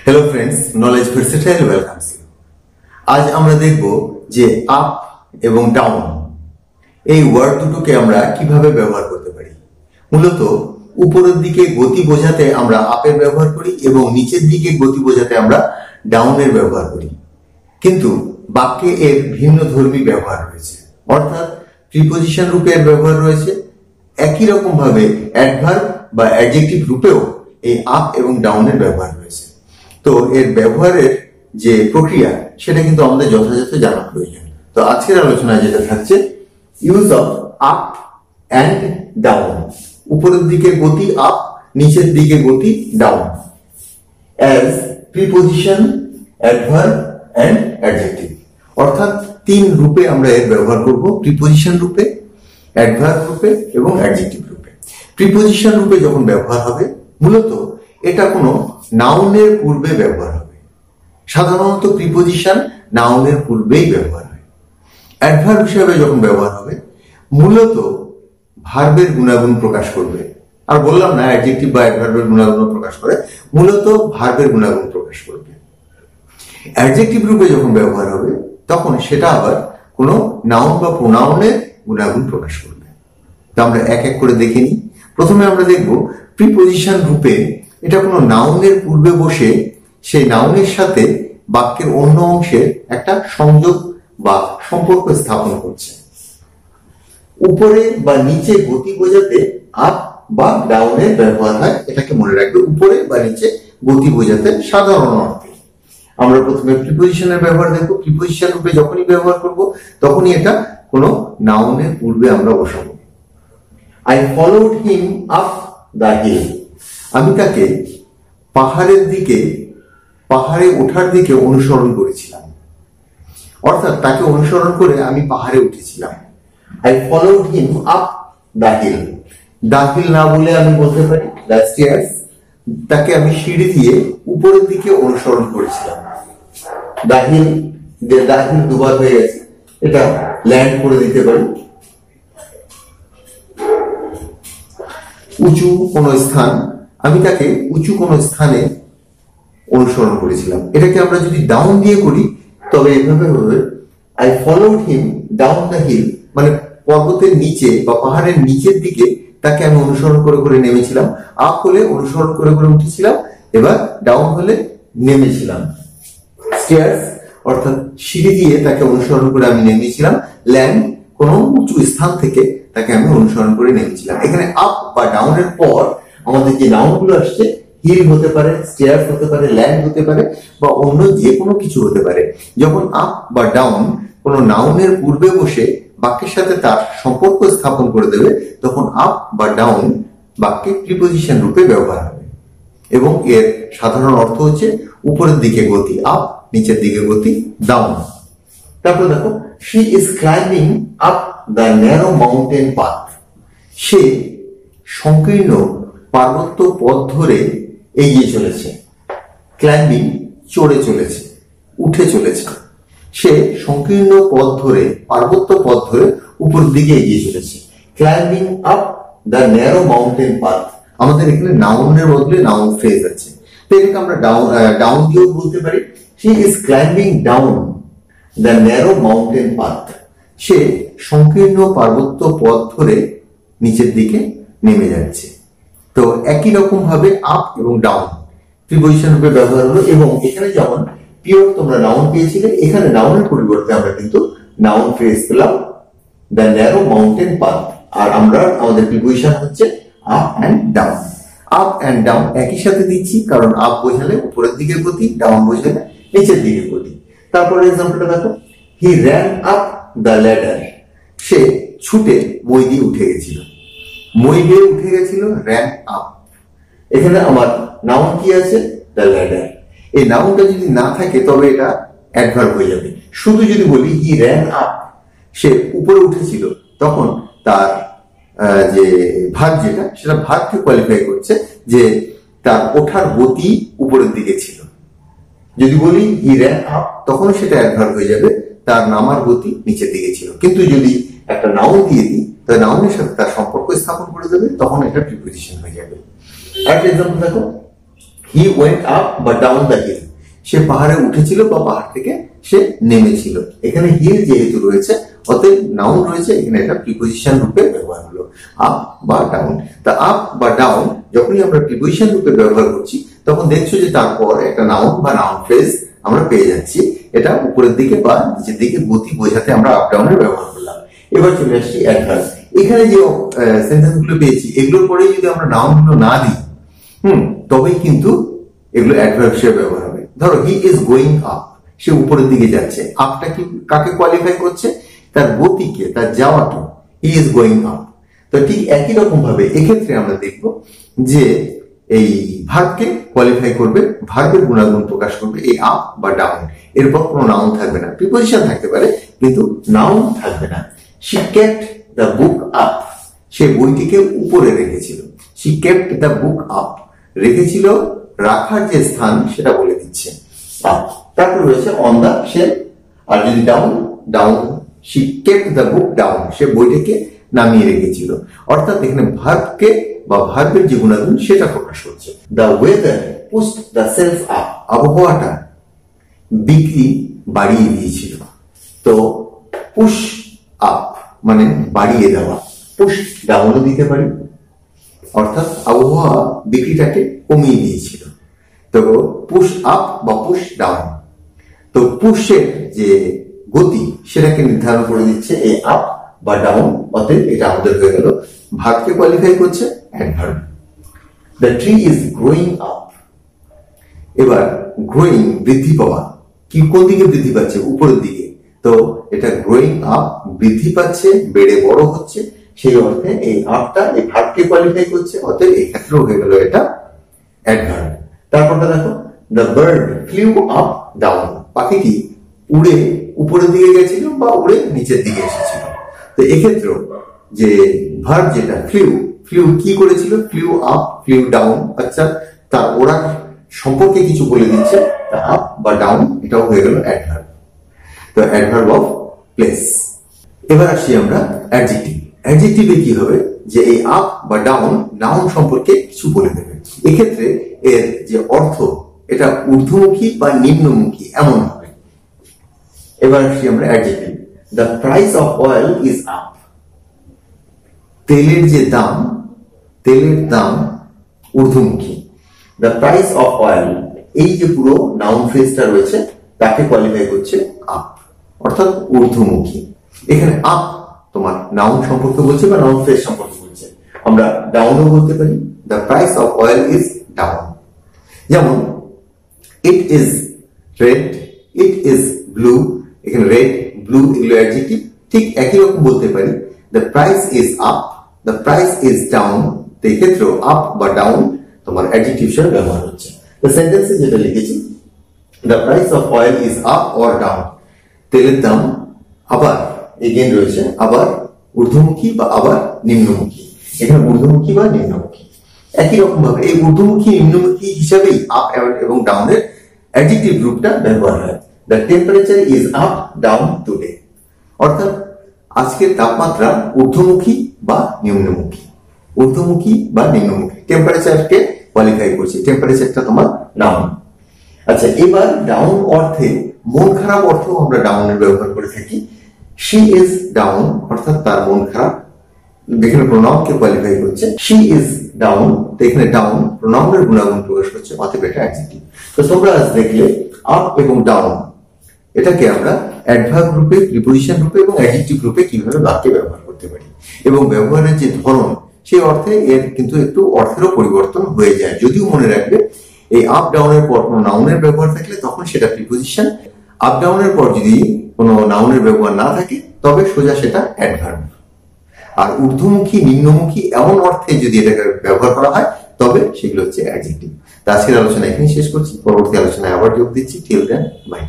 Hello friends, knowledge versatile welcomes you. আজ আমরা দেখব যে আপ এবং ডাউন এই ওয়ার্ড দুটোকে আমরা কিভাবে ব্যবহার করতে পারি। মূলত উপরের দিকে গতি বোঝাতে আমরা আপের ব্যবহার করি এবং নিচের দিকে গতি বোঝাতে আমরা ডাউনের ব্যবহার করি, কিন্তু বাক্যে এর ভিন্ন ধর্মী ব্যবহার রয়েছে। অর্থাৎ প্রিপোজিশন রূপে এর ব্যবহার রয়েছে, একই রকম ভাবে অ্যাডভার্ব বা অ্যাডজেক্টিভ রূপেও এই আপ এবং ডাউনের ব্যবহার রয়েছে। তো এর ব্যবহারের যে প্রক্রিয়া সেটা কিন্তু আমাদের যথাযথ জানা প্রয়োজন। তো আজকের আলোচনায় যেটা থাকছে, use of up and down. উপরের দিকে গতি আপ, নিচের দিকে গতি down, as preposition, adverb and adjective. অর্থাৎ তিন রূপে আমরা এর ব্যবহার করব, প্রিপোজিশন রূপে, অ্যাডভার্ব রূপে এবং অ্যাডজেক্টিভ রূপে। প্রিপোজিশন রূপে যখন ব্যবহার হবে, মূলত এটা কোনো নাউনের পূর্বে ব্যবহার হবে। সাধারণত প্রিপোজিশন নাউনের পূর্বেই ব্যবহার হয়। অ্যাডভার্ব হিসেবে যখন ব্যবহার হবে, মূলত ভার্বের গুণাগুণ প্রকাশ করবে। আর বললাম না, অ্যাডজেক্টিভ বা অ্যাডভার্বের গুণাগুণ প্রকাশ করে, মূলত ভার্বের গুণাগুণ প্রকাশ করবে। অ্যাডজেক্টিভ রূপে যখন ব্যবহার হবে, তখন সেটা আবার কোনো নাউন বা প্রোনাউনের গুণাগুণ প্রকাশ করবে। তো আমরা এক এক করে দেখে নিই। প্রথমে আমরা দেখব প্রিপোজিশন রূপে এটা কোনো নাউনের পূর্বে বসে সেই নাউনের সাথে বাক্যের অন্য অংশের একটা সংযোগ বা সম্পর্ক স্থাপন করছে। উপরে বা নিচে গতি বোঝাতে আপ বা ডাউনের ব্যবহার হয়, এটাকে মনে রাখবে। উপরে বা নিচে গতি বোঝাতে সাধারণ অর্থে আমরা প্রথমে প্রিপোজিশনের ব্যবহার দেখব। প্রিপোজিশন রূপে যখনই ব্যবহার করব, তখনই এটা কোনো নাউনের পূর্বে আমরা বসাবো। I followed him up the hill. আমি তাকে পাহাড়ে ওঠার দিকে অনুসরণ করেছিলাম। অর্থাৎ তাকে অনুসরণ করে আমি পাহাড়ে উঠেছিলাম। I followed him up the hill. The hill না বলে আমি বলতে পারি দ্য স্টেয়ার্স। তাকে আমি সিঁড়ি দিয়ে উপরের দিকে অনুসরণ করেছিলাম। দ্য হিল দুবার হয়ে গেছে, এটা ল্যান্ড করে দিতে পারি। উঁচু কোনো স্থান, আমি তাকে উঁচু কোনো স্থানে অনুসরণ করেছিলাম। এটাকে আমরা যদি ডাউন দিয়ে করি, তবে এভাবে হবে, I followed him down the hill. মানে পর্বতের নিচে বা পাহাড়ের নিচের দিকে তাকে আমি অনুসরণ করে করে নেমেছিলাম। আপ হলে অনুসরণ করে করে উঠেছিলাম, এবার ডাউন হলে নেমেছিলাম। স্টেয়ার্স অর্থাৎ সিঁড়ি দিয়ে তাকে অনুসরণ করে আমি নেমেছিলাম। ল্যান্ড কোনো উঁচু স্থান থেকে তাকে আমি অনুসরণ করে নেমেছিলাম। এখানে আপ বা ডাউনের পর আমাদের যে নাউনগুলো আসছে, হিল হতে পারে, স্টেয়ার্স হতে পারে, ল্যান্ড হতে পারে, বা অন্য যে কোনো কিছু হতে পারে। যখন আপ বা ডাউন কোনো নাউনের পূর্বে বসে বাক্যের সাথে তার সম্পর্ক স্থাপন করে দেবে, তখন আপ বা ডাউন বাক্যে প্রিপোজিশন রূপে ব্যবহার হবে। এবং এর সাধারণ অর্থ হচ্ছে উপরের দিকে গতি আপ, নিচের দিকে গতি ডাউন। তারপর দেখো, she is climbing up the narrow mountain path. সে সংকীর্ণ পার্বত্য পথ ধরে এগিয়ে চলেছে। ক্লাইম্বিং চড়ে চলেছে, উঠে চলেছে। সে সংকীর্ণ পথ ধরে, পার্বত্য পথ ধরে উপর দিকে এগিয়ে চলেছে। Climbing up the narrow mountain path. আমাদের এখানে নাউনের বদলে নাউন ফ্রেজ আছে, তো এটাকে আমরা ডাউন দিয়েও বলতে পারি। she is climbing down the narrow mountain path. সে সংকীর্ণ পার্বত্য পথ ধরে নিচের দিকে নেমে যাচ্ছে। তো একই রকম ভাবে আপ এবং ডাউন প্রিপোজিশন রূপে ব্যবহার হলো। এবং এখানে যেমন পিওর তোমরা নাউন পেয়েছিলে, এখানে নাউনের পরিবর্তে আমরা কিন্তু নাউন ফ্রেজ পেলাম, দ্য ন্যারো মাউন্টেন পাথ। আর আমাদের প্রিপোজিশন হচ্ছে up and down. Up and down একই সাথে দিচ্ছি, কারণ আপ বোঝালে উপরের দিকে গতি, ডাউন বোঝালে নিচের দিকে গতি। তারপরে এক্সাম্পলটা দেখো, he ran up the ladder. সে ছুটে মই দিয়ে উঠে গেছিল। মই দিয়ে উঠে গেছিল, র্যান আপ। এখানে আমার নাউন কি আছে? The ladder. এই নাউনটা যদি না থাকে, তবে এটা অ্যাডভার্ব হয়ে যাবে। শুধু যদি বলি হি র্যান আপ, সে উপরে উঠেছিল, তখন তার যে ভার্ব যেটা, সেটা ভার্বকে কোয়ালিফাই করছে যে তার ওঠার গতি উপরের দিকে ছিল। যদি বলি হি র্যান আপ, তখন সেটা অ্যাডভার্ব হয়ে যাবে, তার নামার গতি নিচের দিকে ছিল। কিন্তু যদি একটা নাউন দিয়ে দিই, তাহলে নাউনের সাথে তার সম্পর্ক স্থাপন করে দেবে, তখন এটা প্রিপোজিশন হয়ে যাবে। আরেকটা এক্সাম্পল দেখো, হি ওয়েন্ট আপ বা ডাউন দ্য হিল, সে পাহাড়ে উঠেছিল বা পাহাড় থেকে সে নেমেছিল। এখানে হিল যেহেতু রয়েছে অতএব নাউন রয়েছে, এখানে এটা প্রিপোজিশন রূপে ব্যবহার হলো আপ বা ডাউন। তা আপ বা ডাউন যখনই আমরা প্রিপোজিশন রূপে ব্যবহার করছি তখন দেখছো যে তারপর একটা নাউন বা নাউন ফ্রেজ আমরা পেয়ে যাচ্ছি। এটা উপরের দিকে বা নিচের দিকে গতি বোঝাতে আমরা আপ ডাউনের ব্যবহার করলাম। এবার চলে আসছি অ্যাডভার্ব। এখানে যে সেন্টেন্স গুলো পেয়েছি এগুলোর পরে যদি আমরা নাউন গুলো না দিই তবেই কিন্তু এগুলো অ্যাডভার্ব হিসেবে ব্যবহার হবে। ধরো হি ইজ গোয়িং আপ, সে উপরের দিকে যাচ্ছে। আপটা কি কাকে কোয়ালিফাই করছে? তার গতিকে, তার যাওয়াটা। He is going up. তো ঠিক একই রকম ভাবে এক্ষেত্রে আমরা দেখব যে এই ভার্বকে কোয়ালিফাই করবে, ভার্বের গুণাগুণ প্রকাশ করবে এই আপ বা ডাউন। এরপর কোনো নাউন থাকবে না, প্রিপোজিশন থাকতে পারে কিন্তু নাউন থাকবে না। She kept the book up, সে বইটিকে উপরে রেখেছিল। She kept the book up, রেখেছিল, রাখার যে স্থান সেটা বলে দিচ্ছে আপ। তারপর রয়েছে অন দা শেলফ, আর যদি down, down. She kept the book down, সে বইটিকে নামিয়ে রেখেছিল। অর্থাৎ এখানে ভার্বকে বা ভার্বের যে গুণাগুণ সেটা প্রকাশ করছে। The weather pushed the self up, আবহাওয়াটা বিক্রি বাড়িয়ে দিয়েছিল। তো পুশ আপ মানে বাড়িয়ে দেওয়া, পুশ ডাউনও দিতে পারি, অর্থাৎ আবহাওয়া বিক্রিটাকে কমিয়ে দিয়েছিল। তো পুশ আপ বা পুশ ডাউন। তো পুশের যে গতি সেটাকে নির্ধারণ করে দিচ্ছে এই আপ বা ডাউন। অতএব এটা আমাদের হয়ে গেল ভার্বকে কোয়ালিফাই করছে adverb. The tree is growing up. এবার গ্রোয়িং বৃদ্ধি পাওয়া, কি কোন দিকে বৃদ্ধি পাচ্ছে? উপরের দিকে। তো এটা গ্রোয়িং আপ, বৃদ্ধি পাচ্ছে, বেড়ে বড় হচ্ছে, সেই অর্থে এই আপটা এই ভার্বকে কোয়ালিফাই করছে। অতএব এই ক্ষেত্রেও হয়ে গেল এটা অ্যাডভার্ব। তারপরটা দেখো, the bird flew up down, পাখিটি উড়ে উপরের দিকে গেছিল বা উড়ে নিচের দিকে এসেছিল। তো এক্ষেত্রেও যে ভার্ব যেটা ফ্লিউ, ফ্লিউ কি করেছিল? Flew up, flew down. আচ্ছা, তার ওড়ার সম্পর্কে কিছু বলে দিচ্ছে, আপ বা ডাউন, এটাও হয়ে গেল অ্যাডভার্ব। তো অ্যাডভার্ব অফ প্লেস। এবার আসি আমরা অ্যাডজেক্টিভ। অ্যাডজেক্টিভে কি হবে? যে এই আপ বা ডাউন নাউন সম্পর্কে কিছু বলে দেবে। এক্ষেত্রে এর যে অর্থ এটা ঊর্ধ্বমুখী বা নিম্নমুখী এমন হবে। এবার আসি আমরা adjective. The price of oil is up, তেলের যে দাম, তেলের দাম ঊর্ধ্বমুখী। দ্য প্রাইস অফ অয়েল, এই যে পুরো নাউন ফ্রেজটা রয়েছে তাকে কোয়ালিফাই করছে আপ, অর্থাৎ ঊর্ধ্বমুখী। এখানে আপ তোমার নাউন সম্পর্কে বলছে বা নাউন ফ্রেজ সম্পর্কে বলছে। আমরা ডাউনও বলতে পারি, the price of oil is down. যেমন it is red, it is blue. এখানে রেড, ব্লু এগুলো অ্যাডজেক্টিভ। ঠিক একই রকম বলতে পারি the price is up, the price is down. তো এক্ষেত্রেও আপ বা ডাউন তোমার অ্যাডজেক্টিভ হিসেবে ব্যবহার হচ্ছে। তো সেন্টেন্সে যেটা লিখেছি, the price of oil is up or down, তেলের দাম আবার এগেন রয়েছে, আবার ঊর্ধ্বমুখী বা আবার নিম্নমুখী। এখানে ঊর্ধ্বমুখী বা নিম্নমুখী। একই রকম ভাবে এই ঊর্ধ্বমুখী নিম্নমুখী হিসাবেই আপ এবং ডাউনের অ্যাডজেক্টিভ গ্রুপটা ব্যবহার হয়। The temperature is up down today, অর্থাৎ আজকের তাপমাত্রা ঊর্ধ্বমুখী বা নিম্নমুখী। ঊর্ধ্বমুখী বা নিম্নমুখী টেম্পারেচারকে কোয়ালিফাই করছে। টেম্পারেচারটা তোমার নাউন। আচ্ছা, এবার ডাউন অর্থে মন খারাপ অর্থেও আমরা ডাউনের ব্যবহার করে থাকি। শি ইজ ডাউন, অর্থাৎ তার মন খারাপ। এখানে প্রোনাউনকে কোয়ালিফাই করছে। শি ইজ ডাউন, তো এখানে ডাউন প্রোনাউনের গুণাগুণ প্রকাশ করছে, অতএব এটা অ্যাডজেক্টিভ। তো তোমরা আজ দেখলে আপ এবং ডাউন এটাকে আমরা অ্যাডভার্ব রূপে, প্রিপোজিশন রূপে এবং অ্যাডজেক্টিভ রূপে কিভাবে বাক্যে ব্যবহার করতে পারি, এবং ব্যবহারের যে ধরন সেই অর্থে এর কিন্তু একটু অর্থেরও পরিবর্তন হয়ে যায়। যদিও মনে রাখবে এই আপ ডাউনের পর কোনো নাউনের ব্যবহার থাকলে তখন সেটা প্রিপোজিশন, আপ ডাউনের পর যদি কোনো নাউনের ব্যবহার না থাকে তবে সোজা সেটা অ্যাডভার্ব। আর ঊর্ধ্বমুখী নিম্নমুখী এমন অর্থে যদি এটাকে ব্যবহার করা হয় তবে সেগুলো হচ্ছে অ্যাডজেক্টিভ। আজকের আলোচনা এখানে শেষ করছি, পরবর্তী আলোচনায় আবার যোগ দিচ্ছি। Till then, by.